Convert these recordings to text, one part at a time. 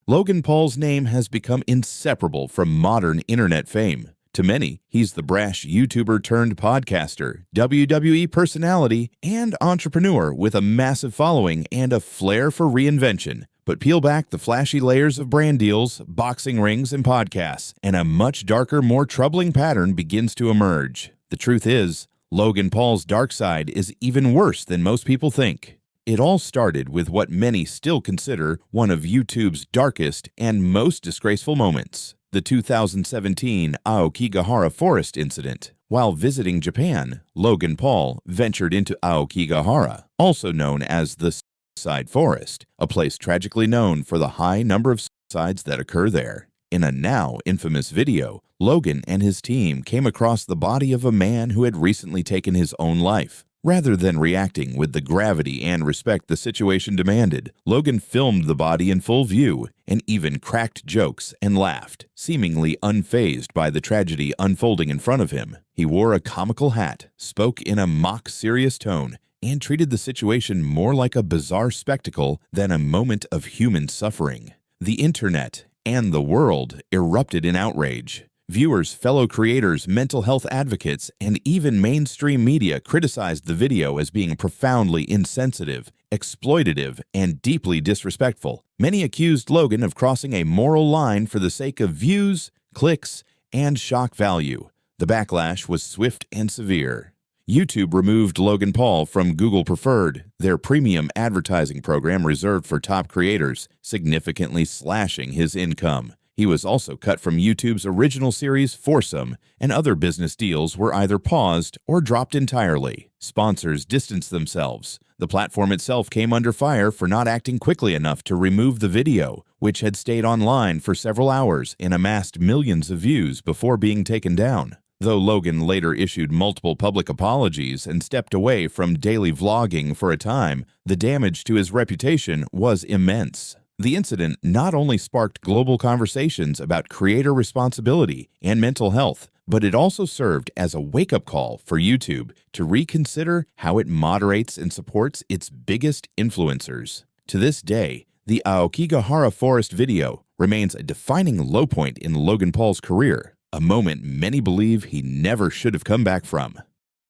Logan Paul's name has become inseparable from modern internet fame. To many, he's the brash YouTuber turned podcaster, WWE personality, and entrepreneur with a massive following and a flair for reinvention. But peel back the flashy layers of brand deals, boxing rings, and podcasts, and a much darker, more troubling pattern begins to emerge. The truth is, Logan Paul's dark side is even worse than most people think. It all started with what many still consider one of YouTube's darkest and most disgraceful moments, the 2017 Aokia Forest incident. While visiting Japan, Logan Paul ventured into Aokia, also known as the Suicide Forest, a place tragically known for the high number of suicides that occur there. In a now infamous video, Logan and his team came across the body of a man who had recently taken his own life. Rather than reacting with the gravity and respect the situation demanded, Logan filmed the body in full view and even cracked jokes and laughed, seemingly unfazed by the tragedy unfolding in front of him. He wore a comical hat, spoke in a mock-serious tone, and treated the situation more like a bizarre spectacle than a moment of human suffering. The internet and the world erupted in outrage. Viewers, fellow creators, mental health advocates, and even mainstream media criticized the video as being profoundly insensitive, exploitative, and deeply disrespectful. Many accused Logan of crossing a moral line for the sake of views, clicks, and shock value. The backlash was swift and severe. YouTube removed Logan Paul from Google Preferred, their premium advertising program reserved for top creators, significantly slashing his income. He was also cut from YouTube's original series Foursome, and other business deals were either paused or dropped entirely. Sponsors distanced themselves. The platform itself came under fire for not acting quickly enough to remove the video, which had stayed online for several hours and amassed millions of views before being taken down. Though Logan later issued multiple public apologies and stepped away from daily vlogging for a time, the damage to his reputation was immense. The incident not only sparked global conversations about creator responsibility and mental health, but it also served as a wake-up call for YouTube to reconsider how it moderates and supports its biggest influencers. To this day, the Aokia Forest video remains a defining low point in Logan Paul's career, a moment many believe he never should have come back from.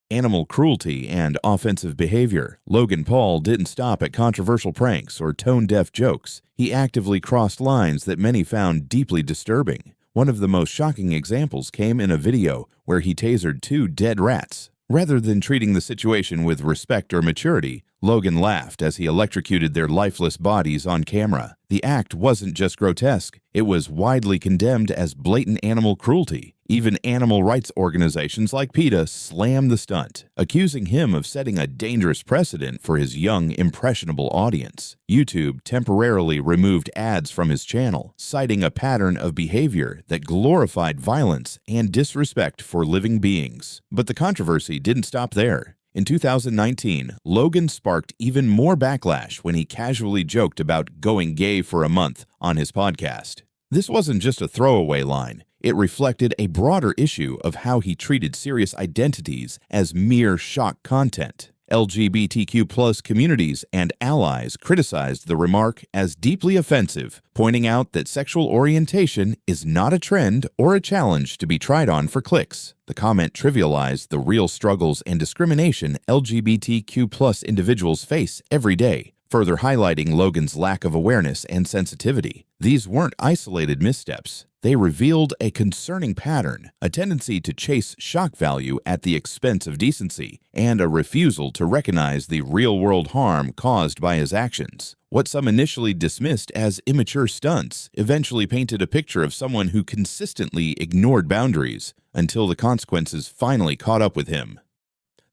Animal cruelty and offensive behavior. Logan Paul didn't stop at controversial pranks or tone-deaf jokes. He actively crossed lines that many found deeply disturbing. One of the most shocking examples came in a video where he tasered 2 dead rats. Rather than treating the situation with respect or maturity, Logan laughed as he electrocuted their lifeless bodies on camera. The act wasn't just grotesque, it was widely condemned as blatant animal cruelty. Even animal rights organizations like PETA slammed the stunt, accusing him of setting a dangerous precedent for his young, impressionable audience. YouTube temporarily removed ads from his channel, citing a pattern of behavior that glorified violence and disrespect for living beings. But the controversy didn't stop there. In 2019, Logan sparked even more backlash when he casually joked about going gay for a month on his podcast. This wasn't just a throwaway line. It reflected a broader issue of how he treated serious identities as mere shock content. LGBTQ+ communities and allies criticized the remark as deeply offensive, pointing out that sexual orientation is not a trend or a challenge to be tried on for clicks. The comment trivialized the real struggles and discrimination LGBTQ+ individuals face every day, further highlighting Logan's lack of awareness and sensitivity. These weren't isolated missteps. They revealed a concerning pattern, a tendency to chase shock value at the expense of decency, and a refusal to recognize the real-world harm caused by his actions. What some initially dismissed as immature stunts eventually painted a picture of someone who consistently ignored boundaries until the consequences finally caught up with him.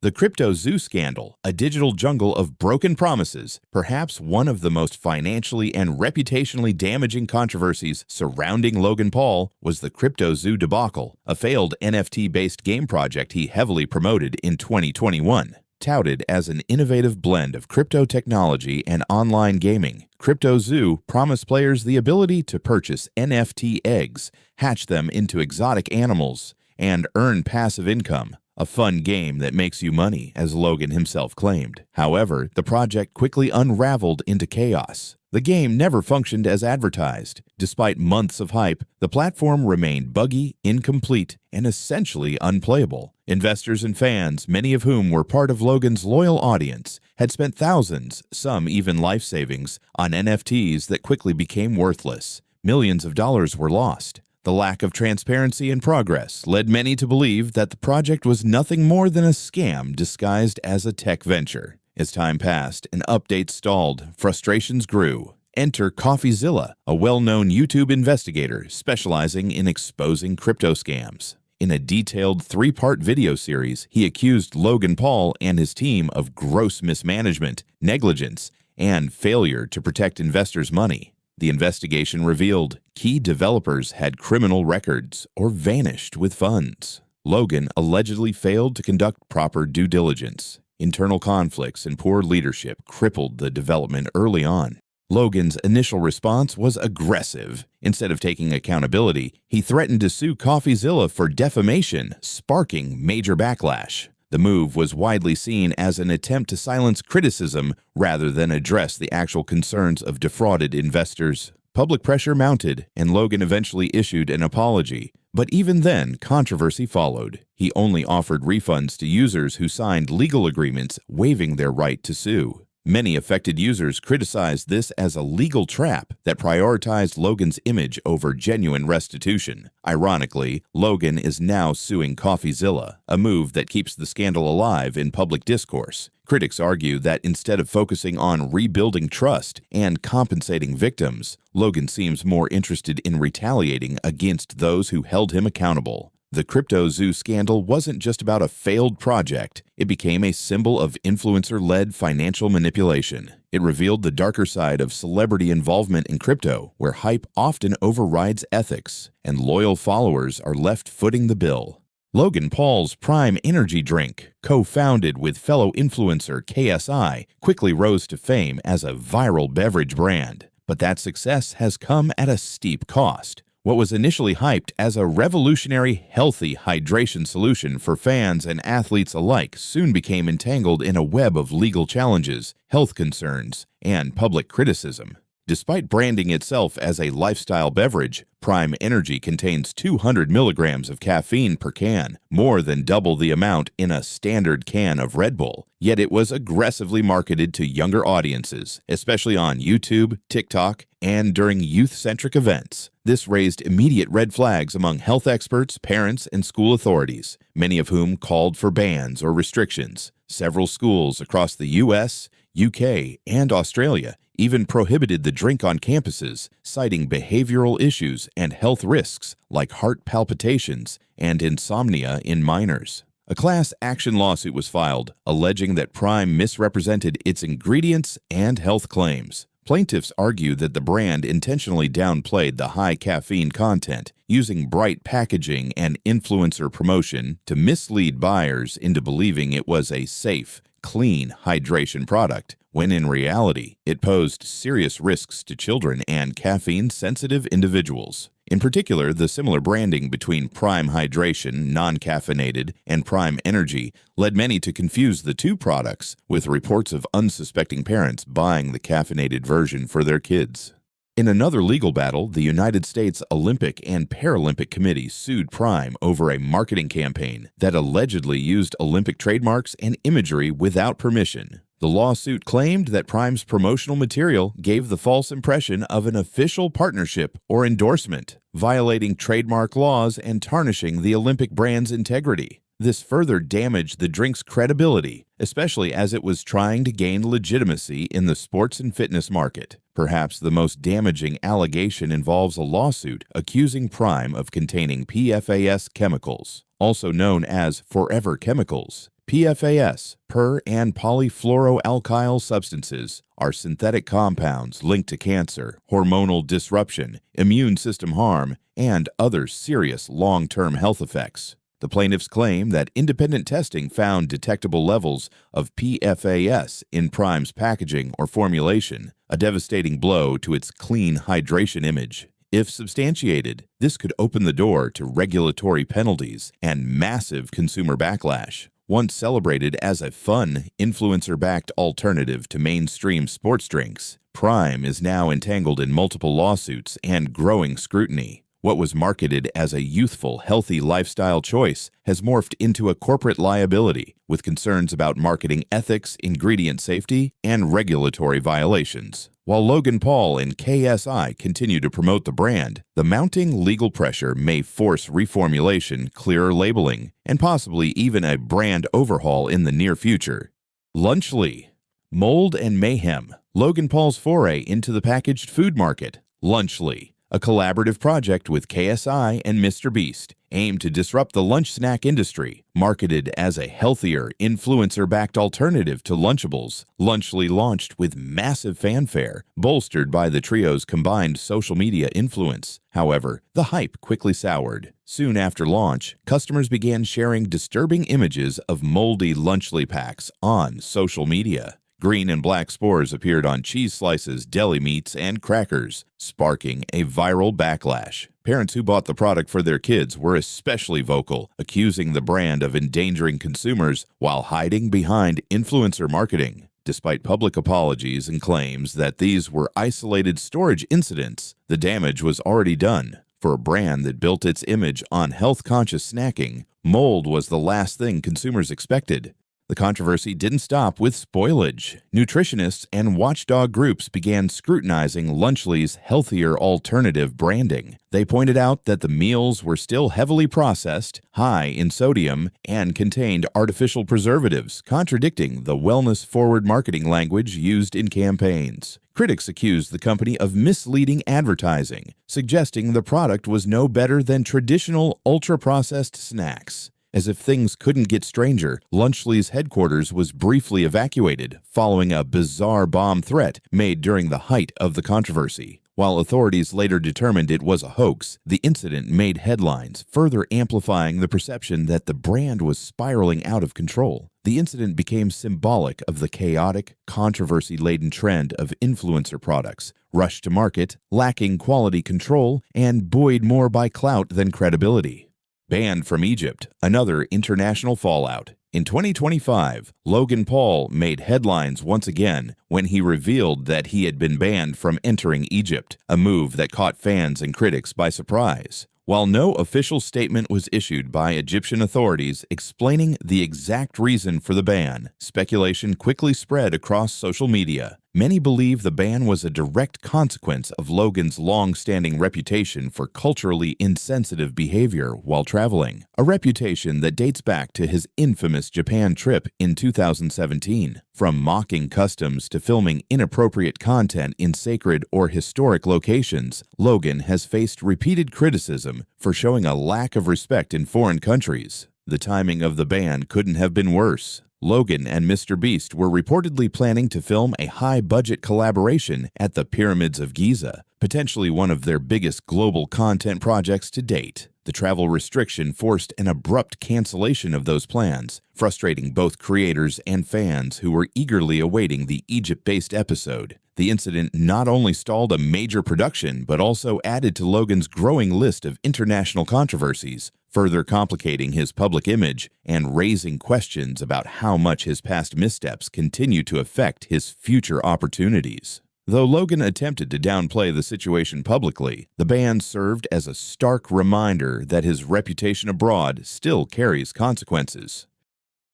The Cryptozoo scandal, a digital jungle of broken promises, perhaps one of the most financially and reputationally damaging controversies surrounding Logan Paul, was the Cryptozoo debacle, a failed NFT-based game project he heavily promoted in 2021. Touted as an innovative blend of crypto technology and online gaming, Cryptozoo promised players the ability to purchase NFT eggs, hatch them into exotic animals, and earn passive income. a fun game that makes you money, as Logan himself claimed. However, the project quickly unraveled into chaos. The game never functioned as advertised. Despite months of hype, the platform remained buggy, incomplete, and essentially unplayable. Investors and fans, many of whom were part of Logan's loyal audience, had spent thousands, some even life savings, on NFTs that quickly became worthless. Millions of dollars were lost. The lack of transparency and progress led many to believe that the project was nothing more than a scam disguised as a tech venture. As time passed and updates stalled, frustrations grew. Enter CoffeeZilla, a well-known YouTube investigator specializing in exposing crypto scams. In a detailed 3-part video series, he accused Logan Paul and his team of gross mismanagement, negligence, and failure to protect investors' money. The investigation revealed key developers had criminal records or vanished with funds. Logan allegedly failed to conduct proper due diligence. Internal conflicts and poor leadership crippled the development early on. Logan's initial response was aggressive. Instead of taking accountability, he threatened to sue CoffeeZilla for defamation, sparking major backlash. The move was widely seen as an attempt to silence criticism rather than address the actual concerns of defrauded investors. Public pressure mounted, and Logan eventually issued an apology. But even then, controversy followed. He only offered refunds to users who signed legal agreements waiving their right to sue. Many affected users criticized this as a legal trap that prioritized Logan's image over genuine restitution. Ironically, Logan is now suing CoffeeZilla, a move that keeps the scandal alive in public discourse. Critics argue that instead of focusing on rebuilding trust and compensating victims, Logan seems more interested in retaliating against those who held him accountable. The Cryptozoo scandal wasn't just about a failed project. It became a symbol of influencer-led financial manipulation. It revealed the darker side of celebrity involvement in crypto, where hype often overrides ethics, and loyal followers are left footing the bill. Logan Paul's Prime Energy drink, co-founded with fellow influencer KSI, quickly rose to fame as a viral beverage brand. But that success has come at a steep cost. What was initially hyped as a revolutionary, healthy hydration solution for fans and athletes alike soon became entangled in a web of legal challenges, health concerns, and public criticism. Despite branding itself as a lifestyle beverage, Prime Energy contains 200 milligrams of caffeine per can, more than double the amount in a standard can of Red Bull. Yet it was aggressively marketed to younger audiences, especially on YouTube, TikTok, and during youth-centric events. This raised immediate red flags among health experts, parents, and school authorities, many of whom called for bans or restrictions. Several schools across the U.S., UK, and Australia even prohibited the drink on campuses, citing behavioral issues and health risks like heart palpitations and insomnia in minors. A class action lawsuit was filed, alleging that Prime misrepresented its ingredients and health claims. Plaintiffs argue that the brand intentionally downplayed the high caffeine content, using bright packaging and influencer promotion to mislead buyers into believing it was a safe, clean hydration product, when in reality, it posed serious risks to children and caffeine-sensitive individuals. In particular, the similar branding between Prime Hydration, non-caffeinated, and Prime Energy led many to confuse the two products, with reports of unsuspecting parents buying the caffeinated version for their kids. In another legal battle, the United States Olympic and Paralympic Committee sued Prime over a marketing campaign that allegedly used Olympic trademarks and imagery without permission. The lawsuit claimed that Prime's promotional material gave the false impression of an official partnership or endorsement, violating trademark laws and tarnishing the Olympic brand's integrity. This further damaged the drink's credibility, especially as it was trying to gain legitimacy in the sports and fitness market. Perhaps the most damaging allegation involves a lawsuit accusing Prime of containing PFAS chemicals, also known as forever chemicals. PFAS, per- and polyfluoroalkyl substances, are synthetic compounds linked to cancer, hormonal disruption, immune system harm, and other serious long-term health effects. The plaintiffs claim that independent testing found detectable levels of PFAS in Prime's packaging or formulation, a devastating blow to its clean hydration image. If substantiated, this could open the door to regulatory penalties and massive consumer backlash. Once celebrated as a fun, influencer-backed alternative to mainstream sports drinks, Prime is now entangled in multiple lawsuits and growing scrutiny. What was marketed as a youthful, healthy lifestyle choice has morphed into a corporate liability, with concerns about marketing ethics, ingredient safety, and regulatory violations. While Logan Paul and KSI continue to promote the brand, the mounting legal pressure may force reformulation, clearer labeling, and possibly even a brand overhaul in the near future. Lunchley. Mold and mayhem. Logan Paul's foray into the packaged food market. Lunchley, a collaborative project with KSI and Mr. Beast, aimed to disrupt the lunch snack industry. Marketed as a healthier, influencer-backed alternative to Lunchables, Lunchley launched with massive fanfare, bolstered by the trio's combined social media influence. However, the hype quickly soured. Soon after launch, customers began sharing disturbing images of moldy Lunchley packs on social media. Green and black spores appeared on cheese slices, deli meats, and crackers, sparking a viral backlash. Parents who bought the product for their kids were especially vocal, accusing the brand of endangering consumers while hiding behind influencer marketing. Despite public apologies and claims that these were isolated storage incidents, the damage was already done. For a brand that built its image on health-conscious snacking, mold was the last thing consumers expected. The controversy didn't stop with spoilage. Nutritionists and watchdog groups began scrutinizing Lunchley's healthier alternative branding. They pointed out that the meals were still heavily processed, high in sodium, and contained artificial preservatives, contradicting the wellness-forward marketing language used in campaigns. Critics accused the company of misleading advertising, suggesting the product was no better than traditional ultra-processed snacks. As if things couldn't get stranger, Lunchley's headquarters was briefly evacuated following a bizarre bomb threat made during the height of the controversy. While authorities later determined it was a hoax, the incident made headlines, further amplifying the perception that the brand was spiraling out of control. The incident became symbolic of the chaotic, controversy-laden trend of influencer products, rushed to market, lacking quality control, and buoyed more by clout than credibility. Banned from Egypt, another international fallout. In 2025, Logan Paul made headlines once again when he revealed that he had been banned from entering Egypt, a move that caught fans and critics by surprise. While no official statement was issued by Egyptian authorities explaining the exact reason for the ban, speculation quickly spread across social media. Many believe the ban was a direct consequence of Logan's long-standing reputation for culturally insensitive behavior while traveling, a reputation that dates back to his infamous Japan trip in 2017. From mocking customs to filming inappropriate content in sacred or historic locations, Logan has faced repeated criticism for showing a lack of respect in foreign countries. The timing of the ban couldn't have been worse. Logan and Mr. Beast were reportedly planning to film a high-budget collaboration at the Pyramids of Giza, potentially one of their biggest global content projects to date. The travel restriction forced an abrupt cancellation of those plans, frustrating both creators and fans who were eagerly awaiting the Egypt-based episode. The incident not only stalled a major production, but also added to Logan's growing list of international controversies, further complicating his public image and raising questions about how much his past missteps continue to affect his future opportunities. Though Logan attempted to downplay the situation publicly, the ban served as a stark reminder that his reputation abroad still carries consequences.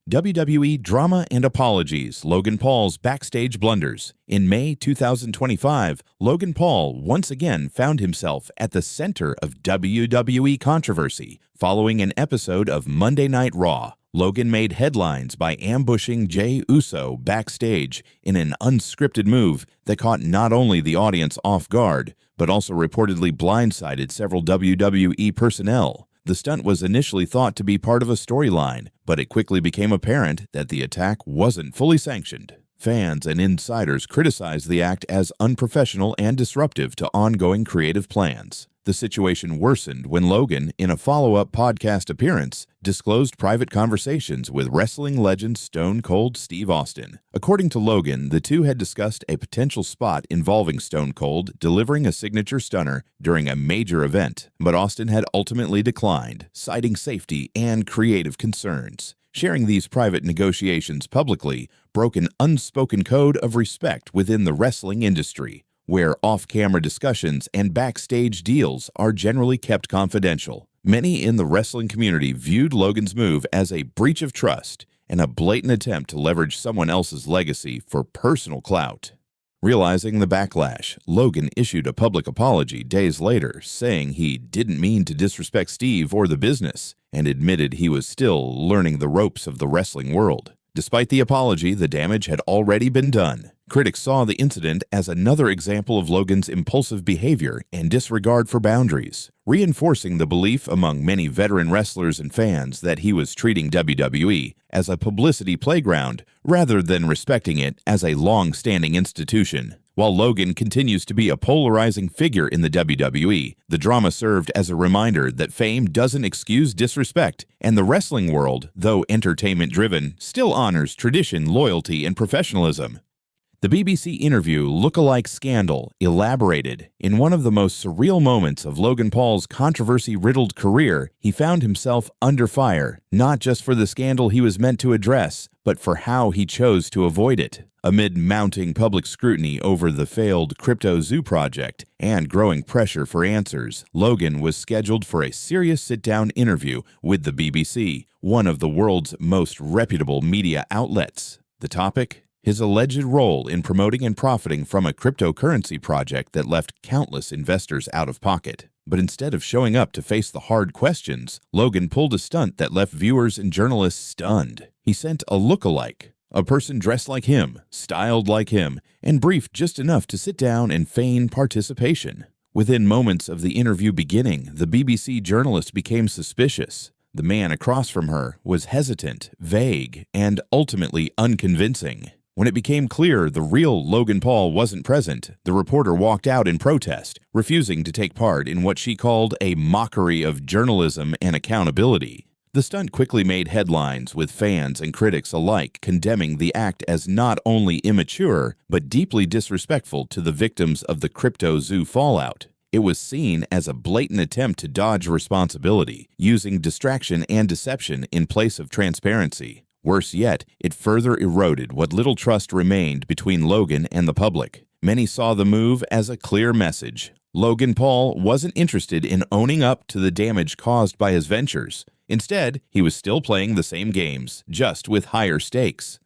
WWE Drama and Apologies, Logan Paul's backstage blunders. In May 2025, Logan Paul once again found himself at the center of WWE controversy following an episode of Monday Night Raw. Logan made headlines by ambushing Jey Uso backstage in an unscripted move that caught not only the audience off guard, but also reportedly blindsided several WWE personnel. The stunt was initially thought to be part of a storyline, but it quickly became apparent that the attack wasn't fully sanctioned. Fans and insiders criticized the act as unprofessional and disruptive to ongoing creative plans. The situation worsened when Logan, in a follow-up podcast appearance, disclosed private conversations with wrestling legend Stone Cold Steve Austin. According to Logan, the two had discussed a potential spot involving Stone Cold delivering a signature stunner during a major event, but Austin had ultimately declined, citing safety and creative concerns. Sharing these private negotiations publicly broke an unspoken code of respect within the wrestling industry, where off-camera discussions and backstage deals are generally kept confidential. Many in the wrestling community viewed Logan's move as a breach of trust and a blatant attempt to leverage someone else's legacy for personal clout. Realizing the backlash, Logan issued a public apology days later, saying he didn't mean to disrespect Steve or the business, and admitted he was still learning the ropes of the wrestling world. Despite the apology, the damage had already been done. Critics saw the incident as another example of Logan's impulsive behavior and disregard for boundaries, reinforcing the belief among many veteran wrestlers and fans that he was treating WWE as a publicity playground rather than respecting it as a long-standing institution. While Logan continues to be a polarizing figure in the WWE, the drama served as a reminder that fame doesn't excuse disrespect, and the wrestling world, though entertainment-driven, still honors tradition, loyalty, and professionalism. The BBC interview Lookalike Scandal elaborated, in one of the most surreal moments of Logan Paul's controversy-riddled career, he found himself under fire, not just for the scandal he was meant to address, but for how he chose to avoid it. Amid mounting public scrutiny over the failed Cryptozoo project and growing pressure for answers, Logan was scheduled for a serious sit-down interview with the BBC, one of the world's most reputable media outlets. The topic? His alleged role in promoting and profiting from a cryptocurrency project that left countless investors out of pocket. But instead of showing up to face the hard questions, Logan pulled a stunt that left viewers and journalists stunned. He sent a lookalike, a person dressed like him, styled like him, and briefed just enough to sit down and feign participation. Within moments of the interview beginning, the BBC journalist became suspicious. The man across from her was hesitant, vague, and ultimately unconvincing. When it became clear the real Logan Paul wasn't present, the reporter walked out in protest, refusing to take part in what she called a mockery of journalism and accountability. The stunt quickly made headlines, with fans and critics alike condemning the act as not only immature, but deeply disrespectful to the victims of the Cryptozoo fallout. It was seen as a blatant attempt to dodge responsibility, using distraction and deception in place of transparency. Worse yet, it further eroded what little trust remained between Logan and the public. Many saw the move as a clear message. Logan Paul wasn't interested in owning up to the damage caused by his ventures. Instead, he was still playing the same games, just with higher stakes.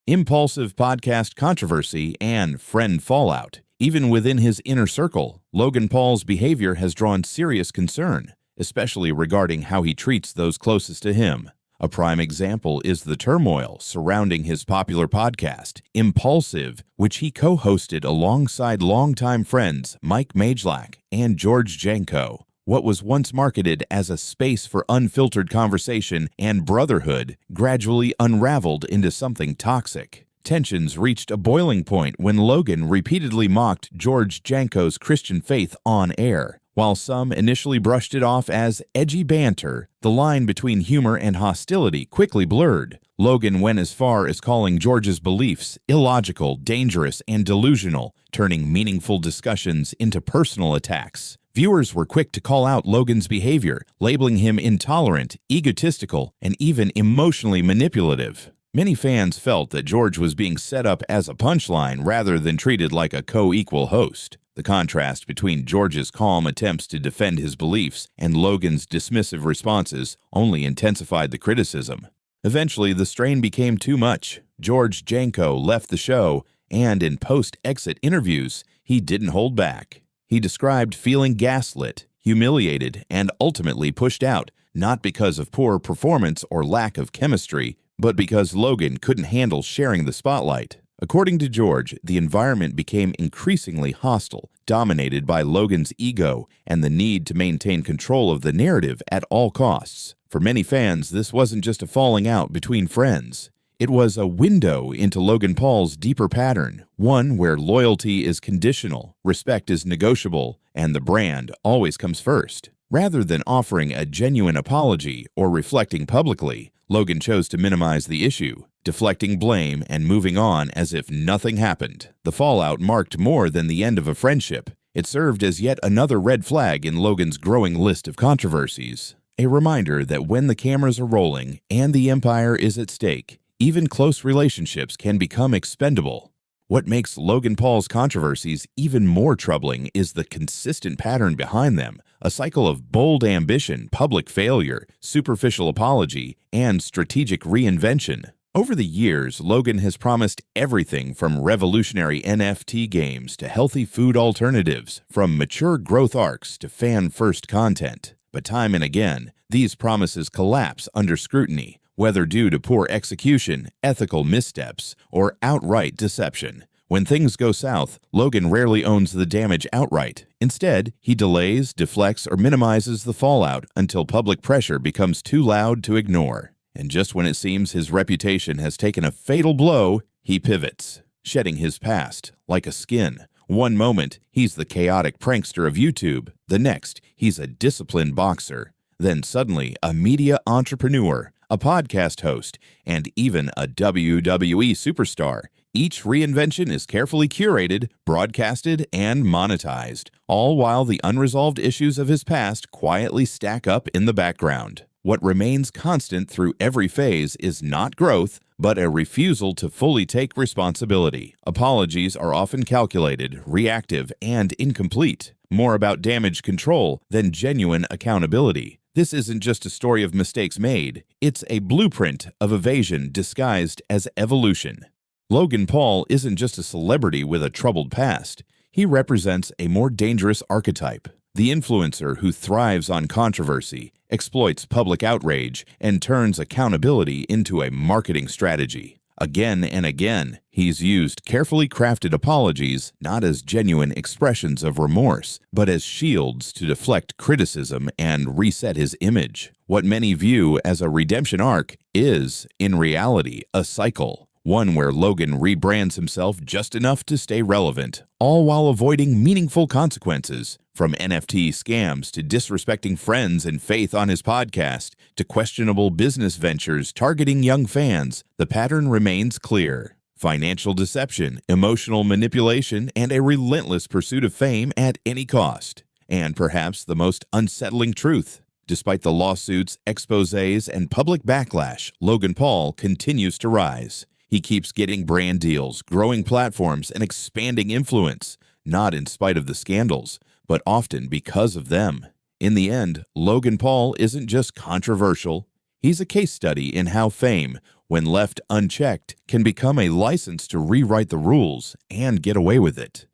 Impulsive podcast controversy and friend fallout. Even within his inner circle, Logan Paul's behavior has drawn serious concern, especially regarding how he treats those closest to him. A prime example is the turmoil surrounding his popular podcast, Impulsive, which he co-hosted alongside longtime friends Mike Majlak and George Janko. What was once marketed as a space for unfiltered conversation and brotherhood gradually unraveled into something toxic. Tensions reached a boiling point when Logan repeatedly mocked George Janko's Christian faith on air. While some initially brushed it off as edgy banter, the line between humor and hostility quickly blurred. Logan went as far as calling George's beliefs illogical, dangerous, and delusional, turning meaningful discussions into personal attacks. Viewers were quick to call out Logan's behavior, labeling him intolerant, egotistical, and even emotionally manipulative. Many fans felt that George was being set up as a punchline rather than treated like a co-equal host. The contrast between George's calm attempts to defend his beliefs and Logan's dismissive responses only intensified the criticism. Eventually, the strain became too much. George Janko left the show, and in post-exit interviews, he didn't hold back. He described feeling gaslit, humiliated, and ultimately pushed out, not because of poor performance or lack of chemistry, but because Logan couldn't handle sharing the spotlight. According to George, the environment became increasingly hostile, dominated by Logan's ego and the need to maintain control of the narrative at all costs. For many fans, this wasn't just a falling out between friends. It was a window into Logan Paul's deeper pattern, one where loyalty is conditional, respect is negotiable, and the brand always comes first. Rather than offering a genuine apology or reflecting publicly, Logan chose to minimize the issue, deflecting blame and moving on as if nothing happened. The fallout marked more than the end of a friendship. It served as yet another red flag in Logan's growing list of controversies. A reminder that when the cameras are rolling and the empire is at stake, even close relationships can become expendable. What makes Logan Paul's controversies even more troubling is the consistent pattern behind them, a cycle of bold ambition, public failure, superficial apology, and strategic reinvention. Over the years, Logan has promised everything from revolutionary NFT games to healthy food alternatives, from mature growth arcs to fan-first content. But time and again, these promises collapse under scrutiny, whether due to poor execution, ethical missteps, or outright deception. When things go south, Logan rarely owns the damage outright. Instead, he delays, deflects, or minimizes the fallout until public pressure becomes too loud to ignore. And just when it seems his reputation has taken a fatal blow, he pivots, shedding his past like a skin. One moment, he's the chaotic prankster of YouTube. The next, he's a disciplined boxer. Then suddenly, a media entrepreneur, a podcast host, and even a WWE superstar. Each reinvention is carefully curated, broadcasted, and monetized, all while the unresolved issues of his past quietly stack up in the background. What remains constant through every phase is not growth, but a refusal to fully take responsibility. Apologies are often calculated, reactive, and incomplete, more about damage control than genuine accountability. This isn't just a story of mistakes made, it's a blueprint of evasion disguised as evolution. Logan Paul isn't just a celebrity with a troubled past. He represents a more dangerous archetype, the influencer who thrives on controversy, exploits public outrage, and turns accountability into a marketing strategy. Again and again, he's used carefully crafted apologies not as genuine expressions of remorse, but as shields to deflect criticism and reset his image. What many view as a redemption arc is, in reality, a cycle. One where Logan rebrands himself just enough to stay relevant, all while avoiding meaningful consequences. From NFT scams to disrespecting friends and faith on his podcast, to questionable business ventures targeting young fans, the pattern remains clear. Financial deception, emotional manipulation, and a relentless pursuit of fame at any cost. And perhaps the most unsettling truth, despite the lawsuits, exposés, and public backlash, Logan Paul continues to rise. He keeps getting brand deals, growing platforms, and expanding influence, not in spite of the scandals, but often because of them. In the end, Logan Paul isn't just controversial. He's a case study in how fame, when left unchecked, can become a license to rewrite the rules and get away with it.